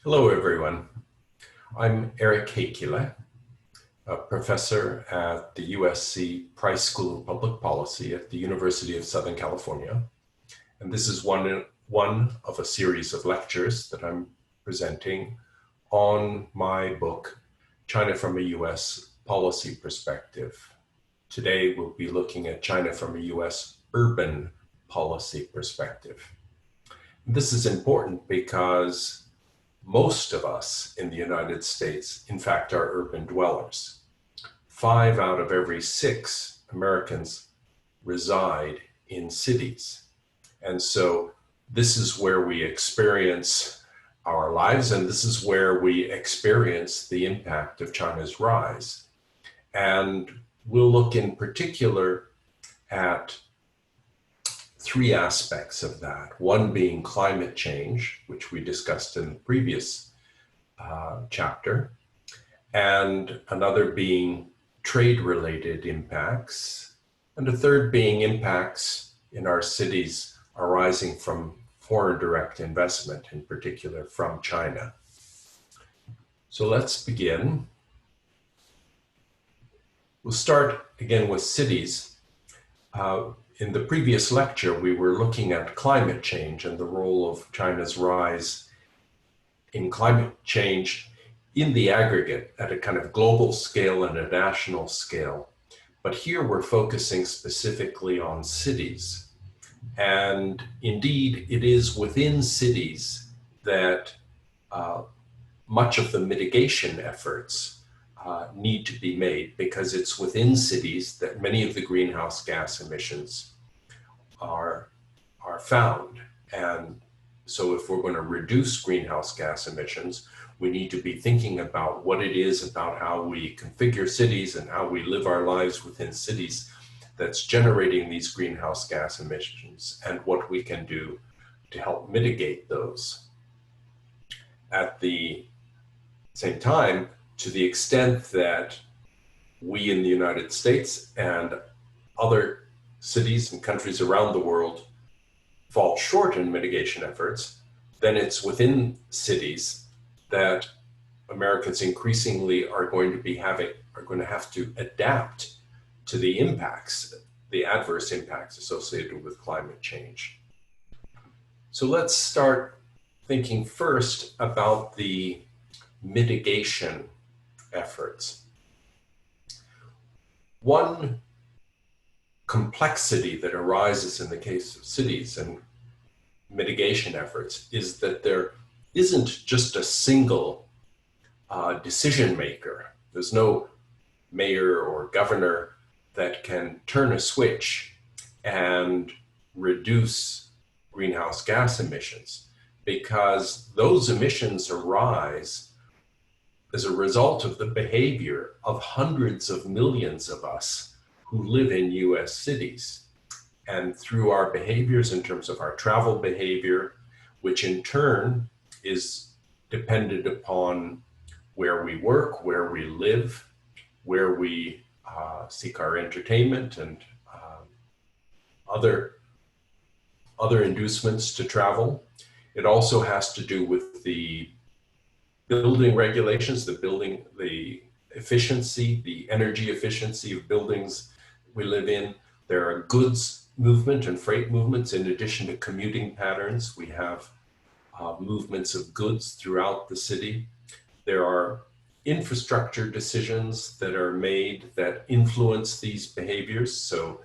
Hello, everyone. I'm Eric Heikkila, a professor at the USC Price School of Public Policy at the University of Southern California. And this is one of a series of lectures that I'm presenting on my book, China from a US Policy Perspective. Today, we'll be looking at China from a US urban policy perspective. This is important because most of us in the United States, in fact, are urban dwellers. 5 out of every 6 Americans reside in cities. And so this is where we experience our lives, and this is where we experience the impact of China's rise. And we'll look in particular at 3 aspects of that. One being climate change, which we discussed in the previous chapter, and another being trade-related impacts, and a third being impacts in our cities arising from foreign direct investment, in particular from China. So let's begin. We'll start again with cities. In the previous lecture, we were looking at climate change and the role of China's rise in climate change in the aggregate at a kind of global scale and a national scale. But here we're focusing specifically on cities. And indeed, it is within cities that much of the mitigation efforts need to be made, because it's within cities that many of the greenhouse gas emissions are found. And so if we're going to reduce greenhouse gas emissions, we need to be thinking about what it is about how we configure cities and how we live our lives within cities that's generating these greenhouse gas emissions, and what we can do to help mitigate those. At the same time, to the extent that we in the United States and other cities and countries around the world fall short in mitigation efforts, then it's within cities that Americans increasingly are going to have to adapt to the impacts, the adverse impacts associated with climate change. So let's start thinking first about the mitigation efforts. One complexity that arises in the case of cities and mitigation efforts is that there isn't just a single decision maker. There's no mayor or governor that can turn a switch and reduce greenhouse gas emissions, because those emissions arise as a result of the behavior of hundreds of millions of us who live in US cities. And through our behaviors in terms of our travel behavior, which in turn is dependent upon where we work, where we live, where we seek our entertainment and other inducements to travel. It also has to do with the building regulations, the efficiency, the energy efficiency of buildings we live in. There are goods movement and freight movements in addition to commuting patterns. We have movements of goods throughout the city. There are infrastructure decisions that are made that influence these behaviors. So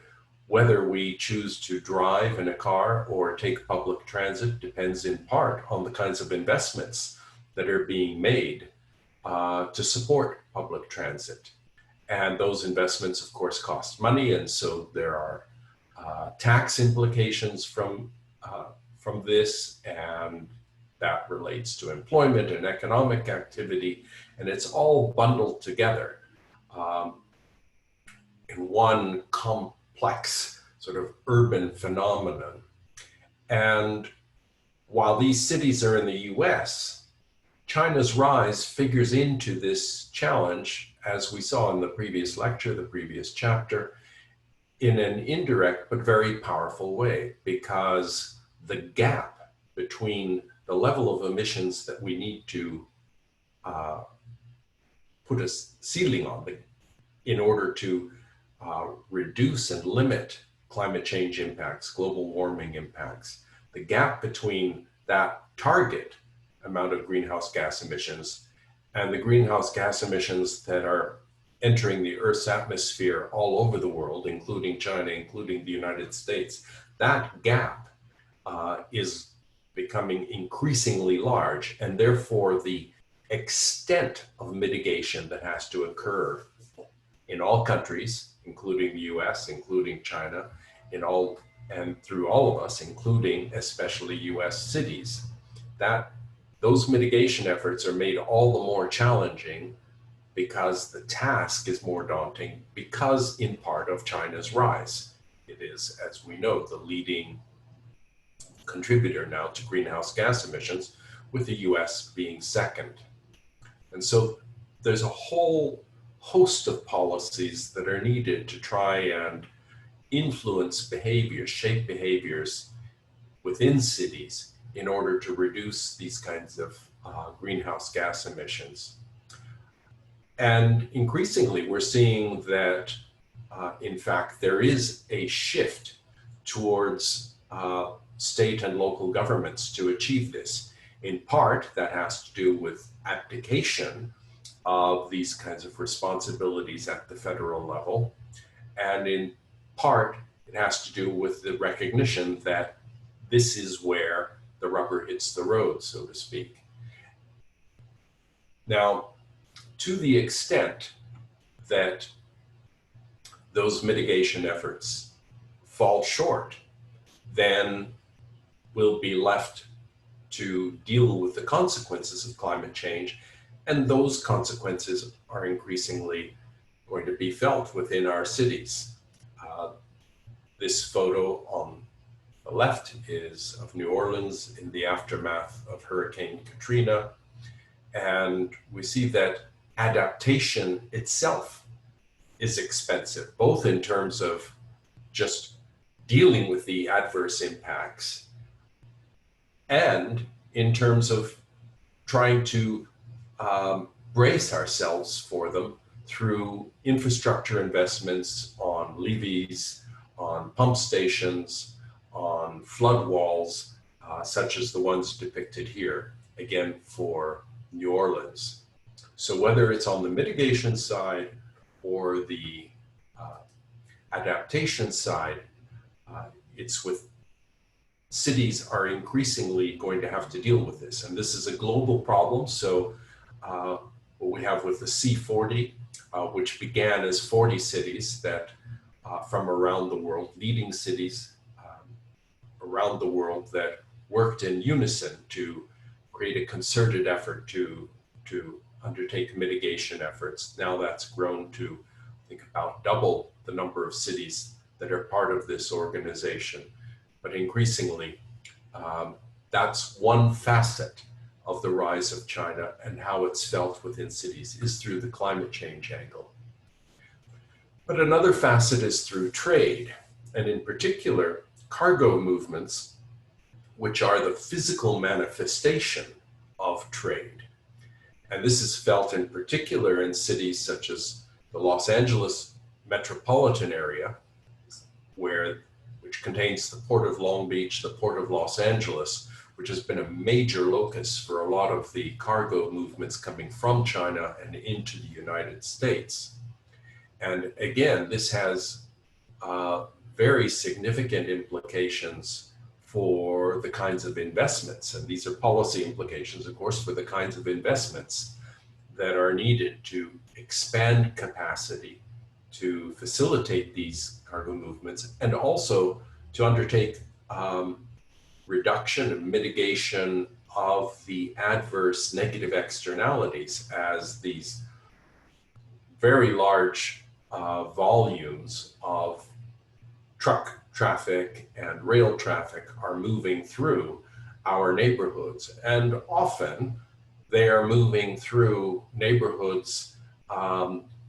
whether we choose to drive in a car or take public transit depends in part on the kinds of investments that are being made to support public transit. And those investments, of course, cost money. And so there are tax implications from this, and that relates to employment and economic activity. And it's all bundled together in one complex sort of urban phenomenon. And while these cities are in the US, China's rise figures into this challenge, as we saw in the previous lecture, the previous chapter, in an indirect but very powerful way, because the gap between the level of emissions that we need to put a ceiling on in order to reduce and limit climate change impacts, global warming impacts. The gap between that target amount of greenhouse gas emissions and the greenhouse gas emissions that are entering the Earth's atmosphere all over the world, including China, including the United States, that gap is becoming increasingly large, and therefore the extent of mitigation that has to occur in all countries, including the US, including China, in all and through all of us, including especially US cities, that those mitigation efforts are made all the more challenging because the task is more daunting because in part of China's rise. It is, as we know, the leading contributor now to greenhouse gas emissions, with the US being second. And so there's a whole host of policies that are needed to try and influence behaviors, shape behaviors within cities in order to reduce these kinds of greenhouse gas emissions. And increasingly, we're seeing that, in fact, there is a shift towards state and local governments to achieve this. In part, that has to do with abdication of these kinds of responsibilities at the federal level. And in part, it has to do with the recognition that this is where the rubber hits the road, so to speak. Now, to the extent that those mitigation efforts fall short, then we'll be left to deal with the consequences of climate change. And those consequences are increasingly going to be felt within our cities. This photo on the left is of New Orleans in the aftermath of Hurricane Katrina. And we see that adaptation itself is expensive, both in terms of just dealing with the adverse impacts and in terms of trying to brace ourselves for them through infrastructure investments on levees, on pump stations, on flood walls, such as the ones depicted here, again, for New Orleans. So whether it's on the mitigation side or the adaptation side, it's with cities are increasingly going to have to deal with this. And this is a global problem. So what we have with the C40, which began as 40 cities that from around the world, leading cities around the world that worked in unison to create a concerted effort to undertake mitigation efforts. Now that's grown to, I think, about double the number of cities that are part of this organization. But increasingly, that's one facet of the rise of China, and how it's felt within cities is through the climate change angle. But another facet is through trade, and in particular, cargo movements, which are the physical manifestation of trade. And this is felt in particular in cities such as the Los Angeles metropolitan area, which contains the Port of Long Beach, the Port of Los Angeles, which has been a major locus for a lot of the cargo movements coming from China and into the United States. And again, this has very significant implications for the kinds of investments. And these are policy implications, of course, for the kinds of investments that are needed to expand capacity, to facilitate these cargo movements, and also to undertake reduction and mitigation of the adverse negative externalities as these very large volumes of truck traffic and rail traffic are moving through our neighborhoods. And often they are moving through neighborhoods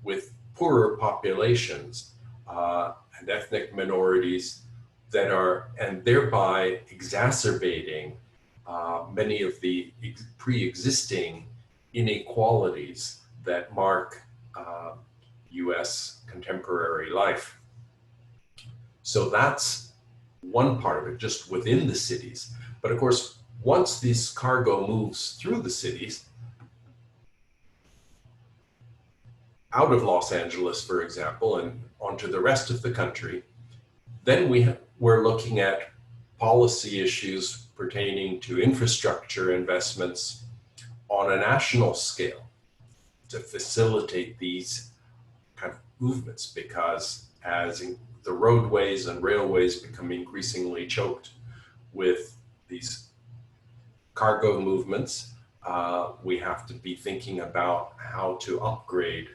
with poorer populations and ethnic minorities that are, and thereby exacerbating many of the pre-existing inequalities that mark US contemporary life. So that's one part of it, just within the cities. But of course, once this cargo moves through the cities, out of Los Angeles, for example, and onto the rest of the country, then we're looking at policy issues pertaining to infrastructure investments on a national scale to facilitate these kind of movements, because as the roadways and railways become increasingly choked with these cargo movements, we have to be thinking about how to upgrade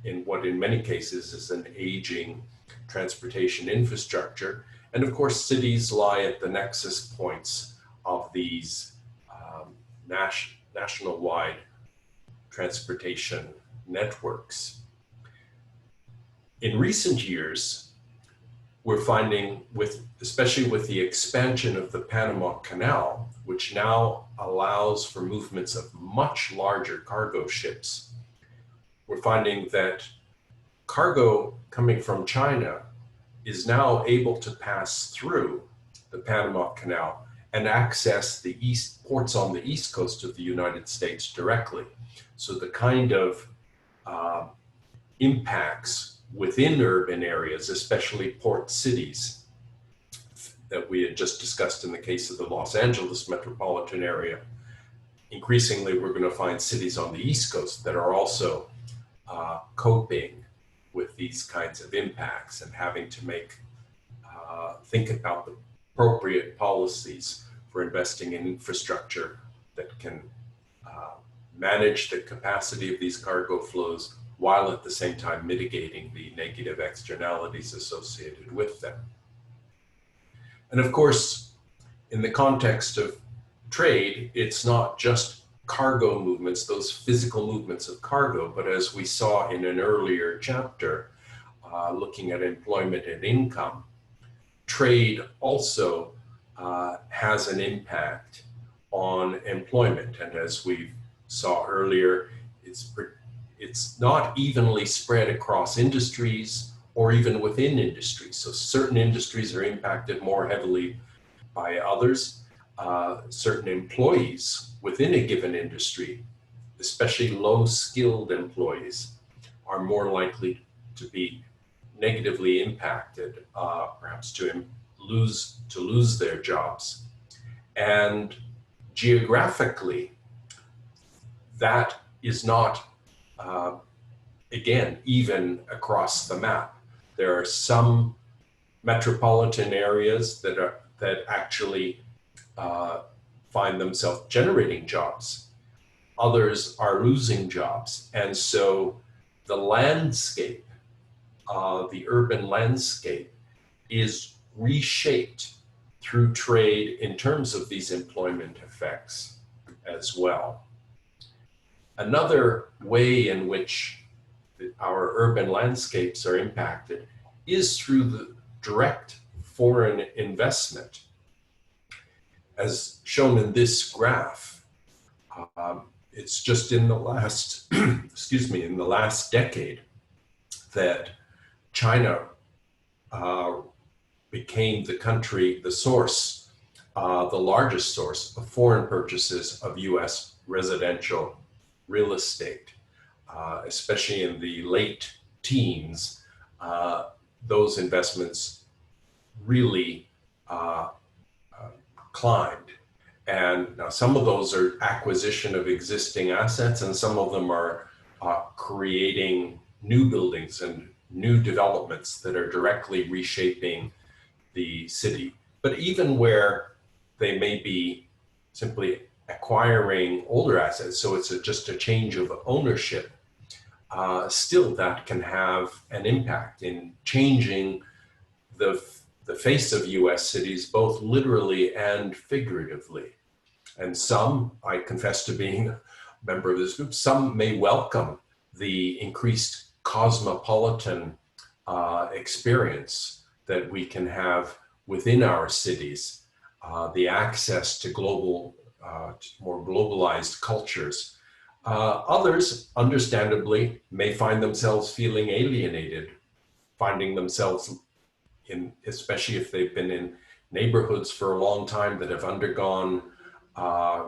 in what in many cases is an aging transportation infrastructure. And of course, cities lie at the nexus points of these national-wide transportation networks. In recent years, we're finding, especially with the expansion of the Panama Canal, which now allows for movements of much larger cargo ships, we're finding that cargo coming from China is now able to pass through the Panama Canal and access the ports on the east coast of the United States directly. So the kind of impacts within urban areas, especially port cities, that we had just discussed in the case of the Los Angeles metropolitan area, increasingly we're going to find cities on the East Coast that are also coping with these kinds of impacts and having to think about the appropriate policies for investing in infrastructure that can manage the capacity of these cargo flows while at the same time mitigating the negative externalities associated with them. And of course, in the context of trade, it's not just cargo movements, those physical movements of cargo, but as we saw in an earlier chapter, looking at employment and income, trade also has an impact on employment. And as we saw earlier, it's not evenly spread across industries or even within industries. So certain industries are impacted more heavily by others. Certain employees within a given industry, especially low-skilled employees, are more likely to be negatively impacted, perhaps to lose their jobs. And geographically, that is not, again, even across the map. There are some metropolitan areas that actually find themselves generating jobs. Others are losing jobs. And so the landscape, the urban landscape, is reshaped through trade in terms of these employment effects as well. Another way in which our urban landscapes are impacted is through the direct foreign investment. As shown in this graph, it's just in the last, in the last decade that China became the source, the largest source of foreign purchases of US residential real estate, especially in the late teens. Those investments really climbed. And now some of those are acquisition of existing assets, and some of them are creating new buildings and new developments that are directly reshaping the city. But even where they may be simply acquiring older assets, so it's just a change of ownership, still that can have an impact in changing the face of US cities, both literally and figuratively. And some, I confess to being a member of this group, some may welcome the increased cosmopolitan experience that we can have within our cities, the access to more globalized cultures. Others, understandably, may find themselves feeling alienated, finding themselves especially if they've been in neighborhoods for a long time that have undergone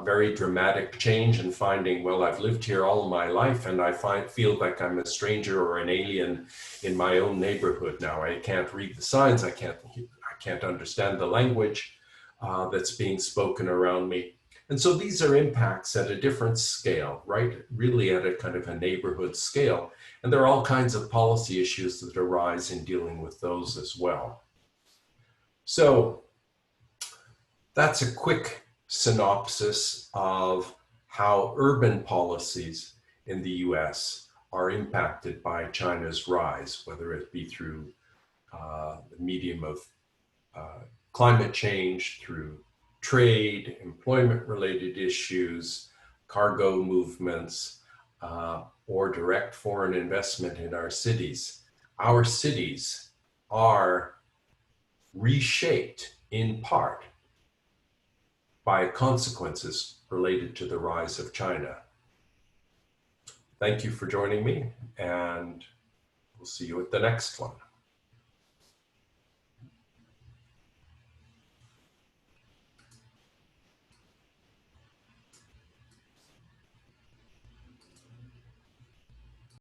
very dramatic change, and finding, well, I've lived here all of my life and I feel like I'm a stranger or an alien in my own neighborhood now. I can't read the signs, I can't understand the language that's being spoken around me. And so these are impacts at a different scale, right? Really at a kind of a neighborhood scale. And there are all kinds of policy issues that arise in dealing with those as well. So that's a quick synopsis of how urban policies in the US are impacted by China's rise, whether it be through the medium of climate change, through trade, employment-related issues, cargo movements, or direct foreign investment in our cities. Our cities are reshaped in part by consequences related to the rise of China. Thank you for joining me, and we'll see you at the next one.